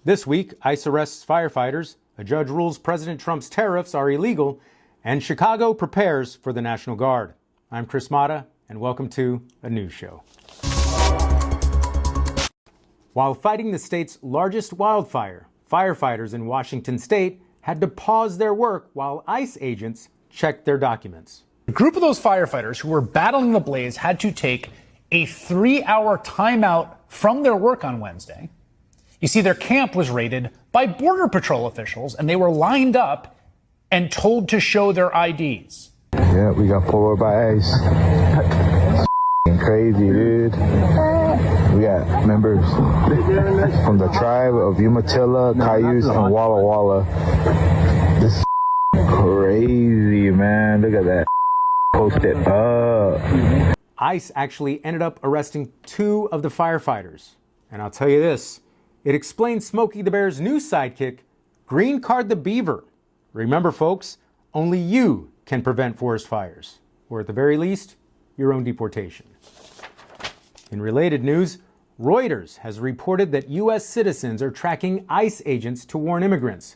This week, ICE arrests firefighters, a judge rules President Trump's tariffs are illegal, and Chicago prepares for the National Guard. I'm Chris Mata, and welcome to a news show. While fighting the state's largest wildfire, firefighters in Washington state had to pause their work while ICE agents checked their documents. A group of those firefighters who were battling the blaze had to take a 3-hour timeout from their work on Wednesday. You see, their camp was raided by Border Patrol officials, and they were lined up and told to show their IDs. Yeah, we got pulled over by ICE. It's crazy, dude. We got members from the tribe of Umatilla, Cayuse, and Walla Walla. This is crazy, man. Look at that. Post it up. ICE actually ended up arresting 2 of the firefighters. And I'll tell you this, it explains Smokey the Bear's new sidekick, Green Card the Beaver. Remember, folks, only you can prevent forest fires, or at the very least, your own deportation. In related news, Reuters has reported that U.S. citizens are tracking ICE agents to warn immigrants,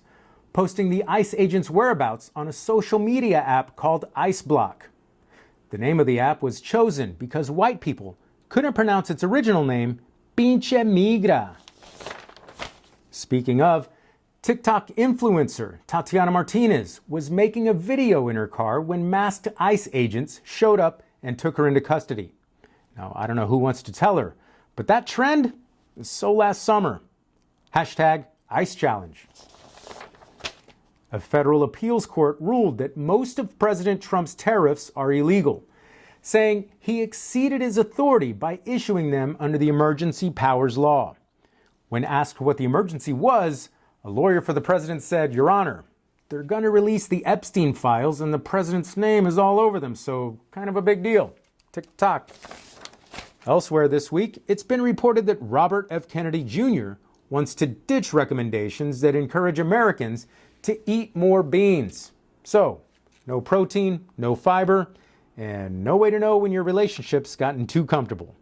posting the ICE agents' whereabouts on a social media app called ICE Block. The name of the app was chosen because white people couldn't pronounce its original name, Pinche Migra. Speaking of, TikTok influencer Tatiana Martinez was making a video in her car when masked ICE agents showed up and took her into custody. Now, I don't know who wants to tell her, but that trend is so last summer. Hashtag ICE Challenge. A federal appeals court ruled that most of President Trump's tariffs are illegal, saying he exceeded his authority by issuing them under the Emergency Powers Law. When asked what the emergency was, a lawyer for the president said, "Your Honor, they're going to release the Epstein files and the president's name is all over them, so kind of a big deal." Tick-tock. Elsewhere this week, it's been reported that Robert F. Kennedy Jr. wants to ditch recommendations that encourage Americans to eat more beans. So, no protein, no fiber, and no way to know when your relationship's gotten too comfortable.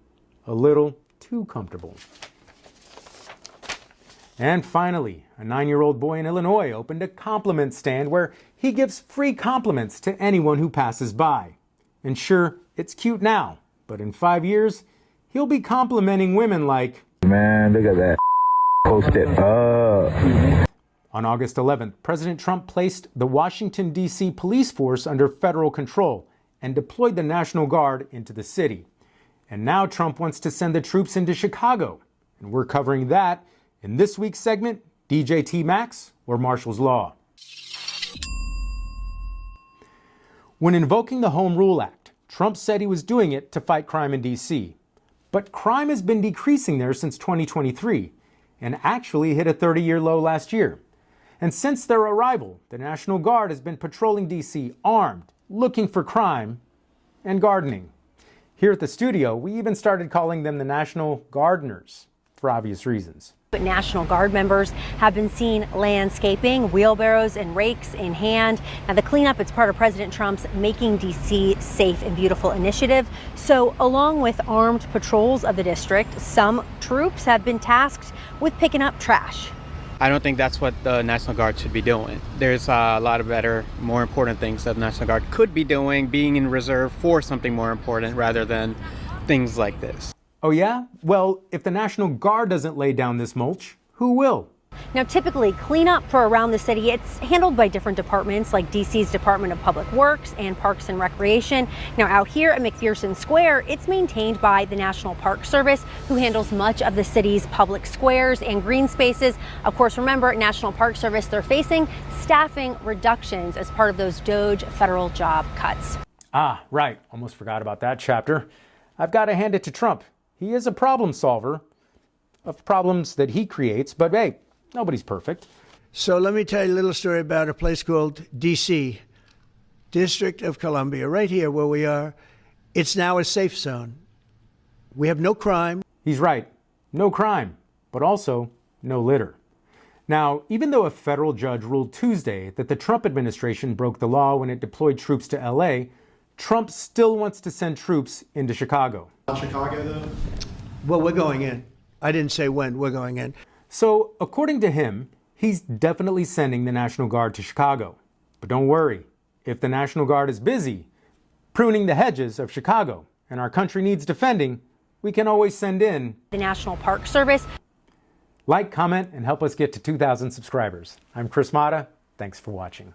A little too comfortable. And finally, a 9-year-old boy in Illinois opened a compliment stand where he gives free compliments to anyone who passes by. And sure, it's cute now, but in 5 years, he'll be complimenting women like, "Man, look at that. Post it up." On August 11th, President Trump placed the Washington, D.C. police force under federal control and deployed the National Guard into the city. And now Trump wants to send the troops into Chicago. And we're covering that in this week's segment, DJT Max or Marshall's Law. When invoking the Home Rule Act, Trump said he was doing it to fight crime in D.C. But crime has been decreasing there since 2023 and actually hit a 30-year low last year. And since their arrival, the National Guard has been patrolling D.C. armed, looking for crime, and gardening. Here at the studio, we even started calling them the National Gardeners, for obvious reasons. But National Guard members have been seen landscaping, wheelbarrows and rakes in hand. Now, the cleanup, it's part of President Trump's Making D.C. Safe and Beautiful initiative. So, along with armed patrols of the district, some troops have been tasked with picking up trash. I don't think that's what the National Guard should be doing. There's a lot of better, more important things that the National Guard could be doing, being in reserve for something more important rather than things like this. Oh yeah? Well, if the National Guard doesn't lay down this mulch, who will? Now, typically, cleanup for around the city, it's handled by different departments like DC's Department of Public Works and Parks and Recreation. Now, out here at McPherson Square, it's maintained by the National Park Service, who handles much of the city's public squares and green spaces. Of course, remember, National Park Service, they're facing staffing reductions as part of those DOGE federal job cuts. Ah, right. Almost forgot about that chapter. I've got to hand it to Trump. He is a problem solver of problems that he creates, but hey, nobody's perfect. So let me tell you a little story about a place called D.C., District of Columbia, right here where we are. It's now a safe zone. We have no crime. He's right. No crime, but also no litter. Now, even though a federal judge ruled Tuesday that the Trump administration broke the law when it deployed troops to L.A., Trump still wants to send troops into Chicago. Chicago, though? Well, we're going in. I didn't say when. We're going in. So, according to him, he's definitely sending the National Guard to Chicago. But don't worry, if the National Guard is busy pruning the hedges of Chicago and our country needs defending, we can always send in the National Park Service. Like, comment, and help us get to 2,000 subscribers. I'm Chris Mata. Thanks for watching.